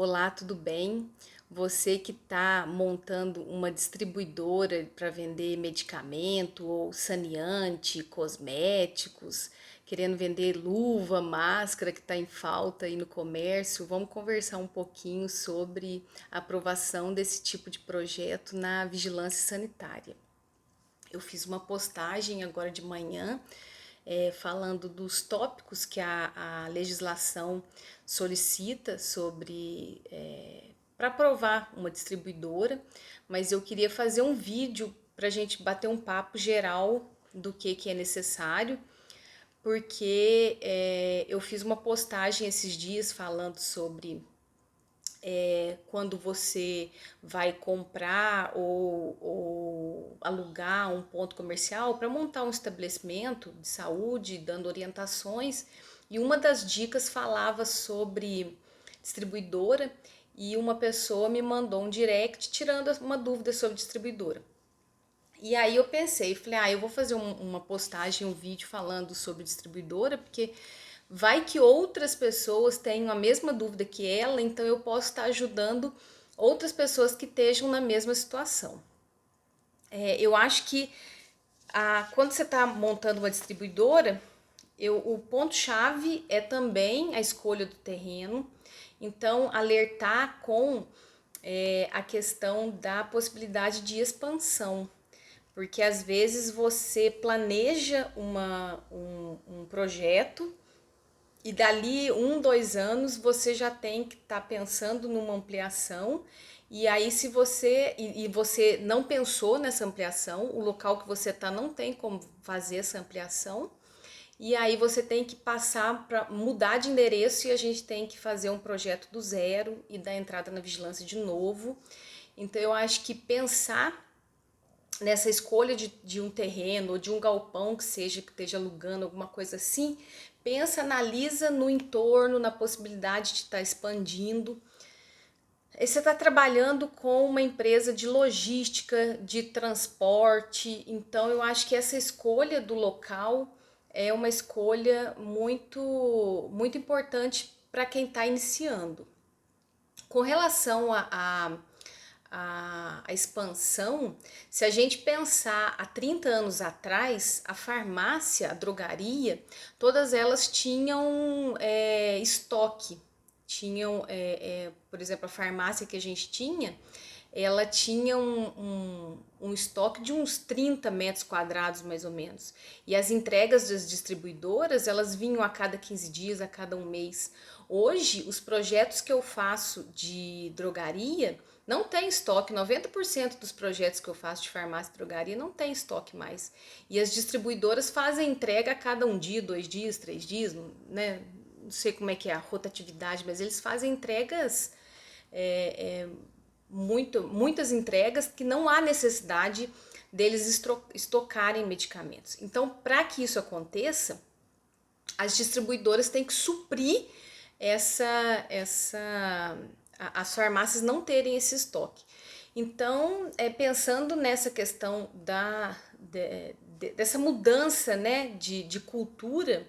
Olá, tudo bem? Você que está montando uma distribuidora para vender medicamento ou saneante, cosméticos, querendo vender luva, máscara que está em falta aí no comércio, vamos conversar um pouquinho sobre a aprovação desse tipo de projeto na vigilância sanitária. Eu fiz uma postagem agora de manhã falando dos tópicos que a legislação solicita sobre para aprovar uma distribuidora, mas eu queria fazer um vídeo para a gente bater um papo geral do que é necessário, porque eu fiz uma postagem esses dias falando sobre quando você vai comprar ou alugar um ponto comercial para montar um estabelecimento de saúde, dando orientações. E uma das dicas falava sobre distribuidora e uma pessoa me mandou um direct tirando uma dúvida sobre distribuidora. E aí eu pensei, falei, eu vou fazer uma postagem, um vídeo falando sobre distribuidora, porque vai que outras pessoas tenham a mesma dúvida que ela, então eu posso estar ajudando outras pessoas que estejam na mesma situação. Eu acho que quando você está montando uma distribuidora, o ponto-chave é também a escolha do terreno, então alertar com a questão da possibilidade de expansão. Porque às vezes você planeja um projeto e dali 1, 2 anos você já tem que estar pensando numa ampliação. E aí, se você e você não pensou nessa ampliação, o local que você está não tem como fazer essa ampliação. E aí você tem que passar para mudar de endereço e a gente tem que fazer um projeto do zero e dar entrada na vigilância de novo. Então eu acho que pensar nessa escolha de um terreno ou de um galpão que seja que esteja alugando alguma coisa assim, pensa, analisa no entorno, na possibilidade de estar expandindo. Você está trabalhando com uma empresa de logística, de transporte, então eu acho que essa escolha do local é uma escolha muito importante para quem está iniciando. Com relação a expansão, se a gente pensar há 30 anos atrás, a farmácia, a drogaria, todas elas tinham estoque. Tinham, por exemplo, a farmácia que a gente tinha, ela tinha um estoque de uns 30 metros quadrados, mais ou menos. E as entregas das distribuidoras, elas vinham a cada 15 dias, a cada um mês. Hoje, os projetos que eu faço de drogaria não tem estoque. 90% dos projetos que eu faço de farmácia e drogaria não tem estoque mais. E as distribuidoras fazem entrega a cada um dia, 2 dias, 3 dias, né? Não sei como é que é a rotatividade, mas eles fazem entregas muitas entregas que não há necessidade deles estocarem medicamentos. Então, para que isso aconteça, as distribuidoras têm que suprir as farmácias não terem esse estoque. Então, pensando nessa questão dessa mudança, né, de cultura,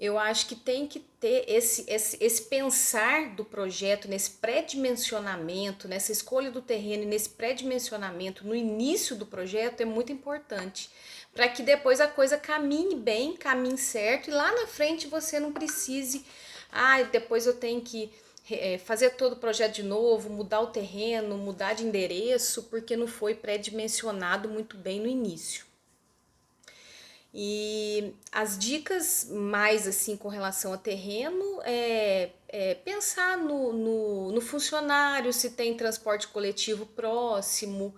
eu acho que tem que ter esse pensar do projeto, nesse pré-dimensionamento, nessa escolha do terreno e nesse pré-dimensionamento no início do projeto é muito importante, para que depois a coisa caminhe bem, caminhe certo e lá na frente você não precise, depois eu tenho que fazer todo o projeto de novo, mudar o terreno, mudar de endereço, porque não foi pré-dimensionado muito bem no início. E as dicas mais assim com relação a terreno é pensar no funcionário, se tem transporte coletivo próximo,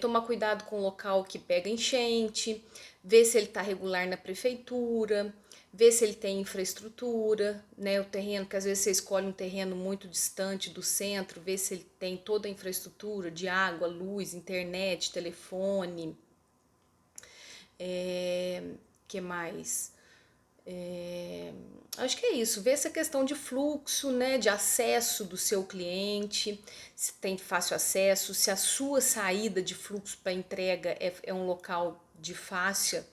tomar cuidado com o local que pega enchente, ver se ele está regular na prefeitura, ver se ele tem infraestrutura, né? O terreno, que às vezes você escolhe um terreno muito distante do centro, ver se ele tem toda a infraestrutura de água, luz, internet, telefone. Que mais? Acho que é isso, ver essa questão de fluxo, né, de acesso do seu cliente, se tem fácil acesso, se a sua saída de fluxo para entrega é um local de fácil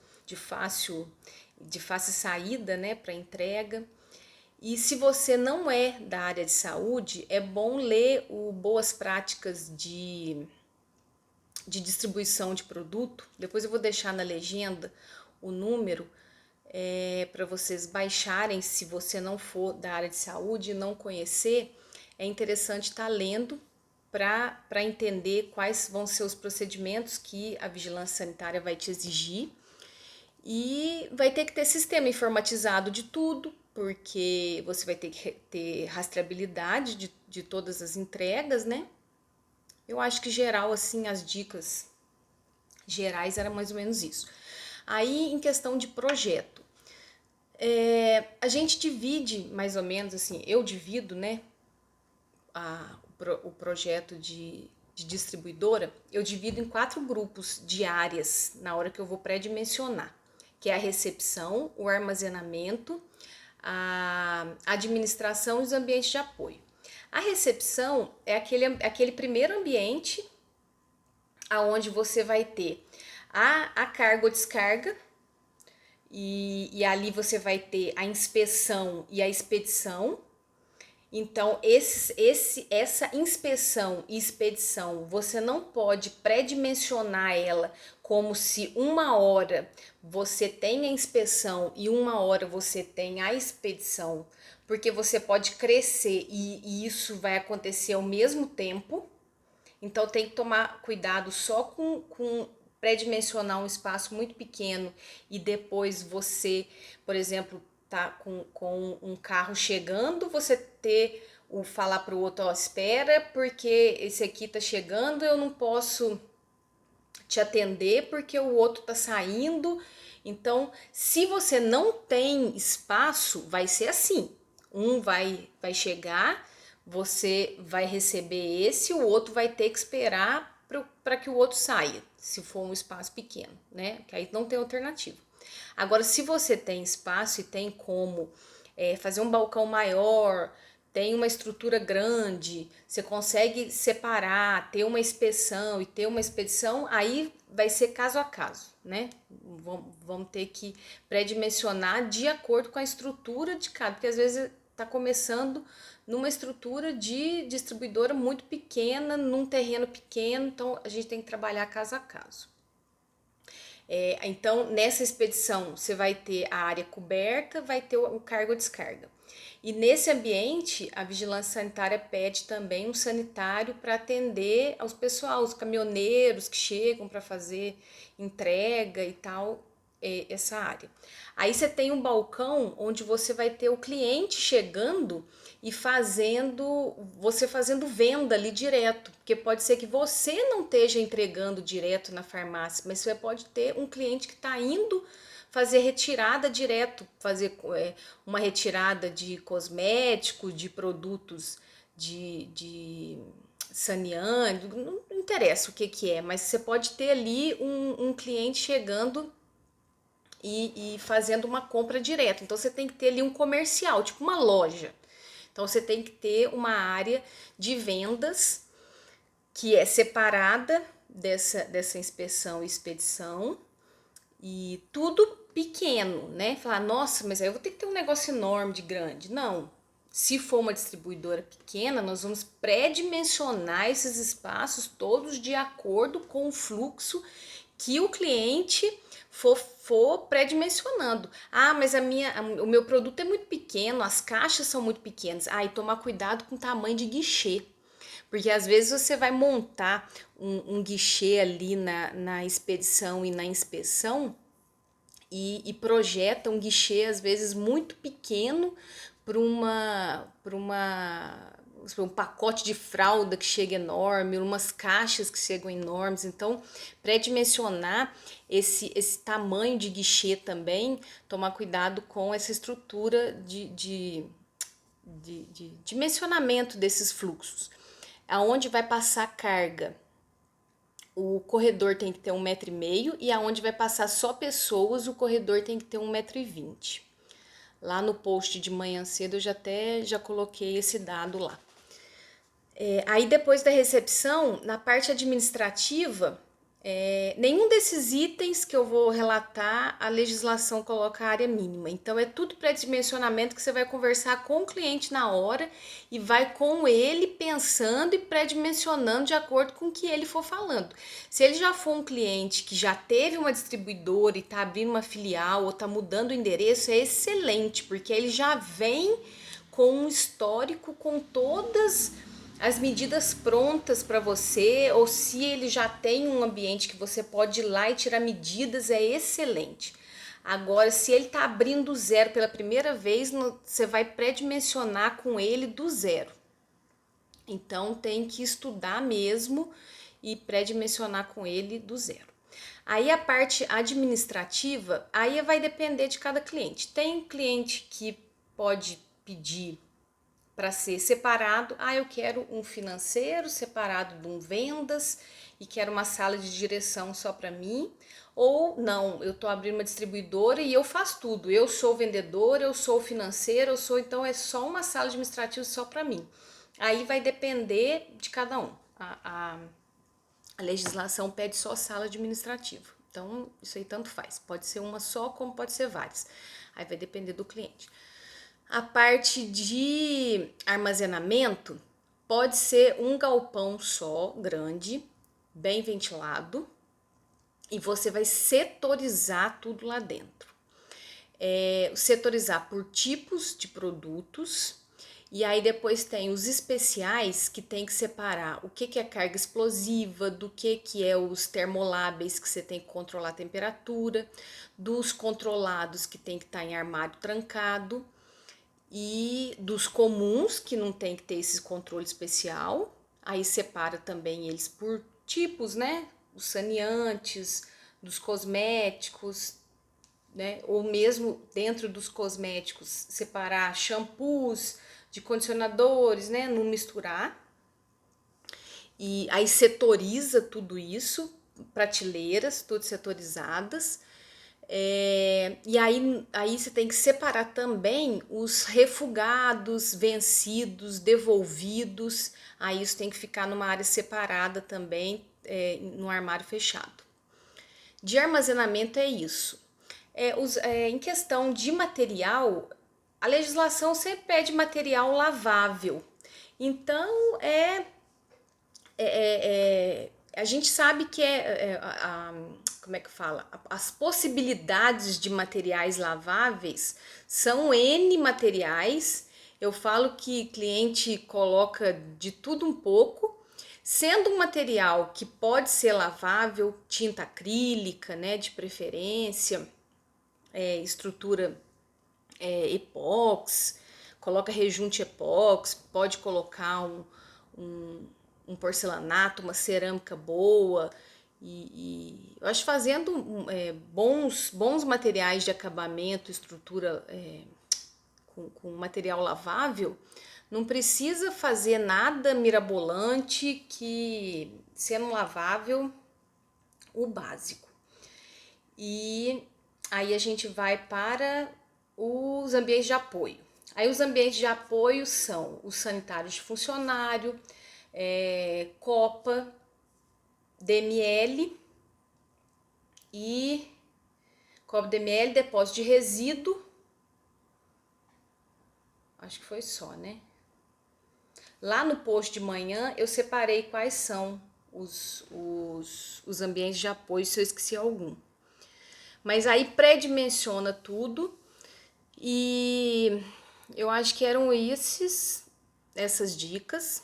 saída, né, para entrega. E se você não é da área de saúde, é bom ler o Boas Práticas de Distribuição de Produto. Depois eu vou deixar na legenda o número para vocês baixarem, se você não for da área de saúde e não conhecer. É interessante estar lendo para entender quais vão ser os procedimentos que a vigilância sanitária vai te exigir. E vai ter que ter sistema informatizado de tudo, porque você vai ter que ter rastreabilidade de todas as entregas, né? Eu acho que geral, assim, as dicas gerais era mais ou menos isso. Aí, em questão de projeto, a gente divide mais ou menos, assim, eu divido, né, o projeto de distribuidora, eu divido em 4 grupos de áreas na hora que eu vou pré-dimensionar, que é a recepção, o armazenamento, a administração e os ambientes de apoio. A recepção é aquele primeiro ambiente aonde você vai ter a carga ou descarga, e ali você vai ter a inspeção e a expedição. Então, essa inspeção e expedição, você não pode pré-dimensionar ela como se uma hora você tem a inspeção e uma hora você tem a expedição, porque você pode crescer e isso vai acontecer ao mesmo tempo. Então, tem que tomar cuidado só com pré-dimensionar um espaço muito pequeno e depois você, por exemplo, tá com um carro chegando, você ter o falar para o outro, ó, espera, porque esse aqui tá chegando, eu não posso te atender porque o outro tá saindo. Então, se você não tem espaço, vai ser assim. Um vai chegar, você vai receber esse, o outro vai ter que esperar para que o outro saia, se for um espaço pequeno, né? Que aí não tem alternativa. Agora, se você tem espaço e tem como fazer um balcão maior, tem uma estrutura grande, você consegue separar, ter uma inspeção e ter uma expedição, aí vai ser caso a caso, né? Vamos ter que pré-dimensionar de acordo com a estrutura de cada, porque às vezes está começando numa estrutura de distribuidora muito pequena, num terreno pequeno, então a gente tem que trabalhar caso a caso. Então, nessa expedição, você vai ter a área coberta, vai ter o carga ou descarga. E nesse ambiente, a vigilância sanitária pede também um sanitário para atender aos pessoal, os caminhoneiros que chegam para fazer entrega e tal, essa área. Aí você tem um balcão onde você vai ter o cliente chegando e você fazendo venda ali direto, porque pode ser que você não esteja entregando direto na farmácia, mas você pode ter um cliente que está indo fazer retirada direto, fazer uma retirada de cosméticos, de produtos de saneante, não interessa o que é, mas você pode ter ali um cliente chegando e fazendo uma compra direta. Então você tem que ter ali um comercial, tipo uma loja. Então você tem que ter uma área de vendas que é separada dessa inspeção e expedição, e tudo pequeno, né? Falar, nossa, mas aí eu vou ter que ter um negócio enorme de grande. Não. Se for uma distribuidora pequena, nós vamos pré-dimensionar esses espaços todos de acordo com o fluxo que o cliente for pré-dimensionando. Ah, mas o meu produto é muito pequeno, as caixas são muito pequenas. Ah, e tomar cuidado com o tamanho de guichê. Porque às vezes você vai montar um guichê ali na expedição e na inspeção e projeta um guichê às vezes muito pequeno para um pacote de fralda que chega enorme, umas caixas que chegam enormes. Então, pré-dimensionar esse tamanho de guichê também, tomar cuidado com essa estrutura de dimensionamento desses fluxos. Aonde vai passar carga, o corredor tem que ter 1,5 m e aonde vai passar só pessoas, o corredor tem que ter 1,20 m. Lá no post de manhã cedo eu já coloquei esse dado lá. Aí depois da recepção, na parte administrativa, Nenhum desses itens que eu vou relatar, a legislação coloca a área mínima. Então, é tudo pré-dimensionamento que você vai conversar com o cliente na hora e vai com ele pensando e pré-dimensionando de acordo com o que ele for falando. Se ele já for um cliente que já teve uma distribuidora e está abrindo uma filial ou está mudando o endereço, é excelente, porque ele já vem com um histórico com todas as medidas prontas para você, ou se ele já tem um ambiente que você pode ir lá e tirar medidas, é excelente. Agora, se ele está abrindo do zero pela primeira vez, você vai pré-dimensionar com ele do zero. Então, tem que estudar mesmo e pré-dimensionar com ele do zero. Aí a parte administrativa, aí vai depender de cada cliente. Tem cliente que pode pedir para ser separado. Eu quero um financeiro separado de um vendas e quero uma sala de direção só para mim. Ou não, eu tô abrindo uma distribuidora e eu faço tudo. Eu sou vendedor, eu sou financeiro, então é só uma sala administrativa só para mim. Aí vai depender de cada um. A legislação pede só sala administrativa. Então, isso aí tanto faz. Pode ser uma só, como pode ser várias. Aí vai depender do cliente. A parte de armazenamento pode ser um galpão só, grande, bem ventilado, e você vai setorizar tudo lá dentro. Setorizar por tipos de produtos, e aí depois tem os especiais que tem que separar o que é carga explosiva, do que é os termoláveis que você tem que controlar a temperatura, dos controlados que tem que estar em armário trancado, e dos comuns, que não tem que ter esse controle especial. Aí separa também eles por tipos, né? Os saneantes, dos cosméticos, né? Ou mesmo dentro dos cosméticos, separar shampoos de condicionadores, né? Não misturar. E aí setoriza tudo isso, prateleiras todas setorizadas. E aí você tem que separar também os refugados, vencidos, devolvidos. Aí isso tem que ficar numa área separada também, no armário fechado. De armazenamento é isso. Em questão de material, a legislação sempre pede material lavável. Então, a gente sabe que como é que fala? As possibilidades de materiais laváveis são N materiais. Eu falo que cliente coloca de tudo um pouco, sendo um material que pode ser lavável, tinta acrílica, né, de preferência, estrutura epóxi, coloca rejunte epóxi, pode colocar um porcelanato, uma cerâmica boa, e eu acho fazendo bons materiais de acabamento, estrutura com material lavável, não precisa fazer nada mirabolante, que sendo lavável, o básico. E aí a gente vai para os ambientes de apoio. Aí os ambientes de apoio são os sanitários de funcionário, copa, DML e copa DML, depósito de resíduo. Acho que foi só, né? Lá no post de manhã eu separei quais são os ambientes de apoio, se eu esqueci algum. Mas aí pré-dimensiona tudo e eu acho que eram essas dicas.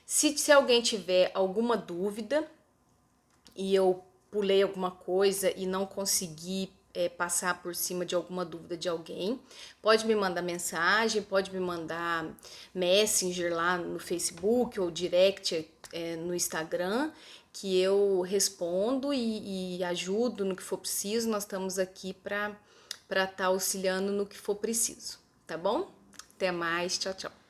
Se alguém tiver alguma dúvida e eu pulei alguma coisa e não consegui passar por cima de alguma dúvida de alguém, pode me mandar mensagem, pode me mandar Messenger lá no Facebook ou direct no Instagram, que eu respondo e ajudo no que for preciso. Nós estamos aqui para estar auxiliando no que for preciso, tá bom? Até mais, tchau, tchau.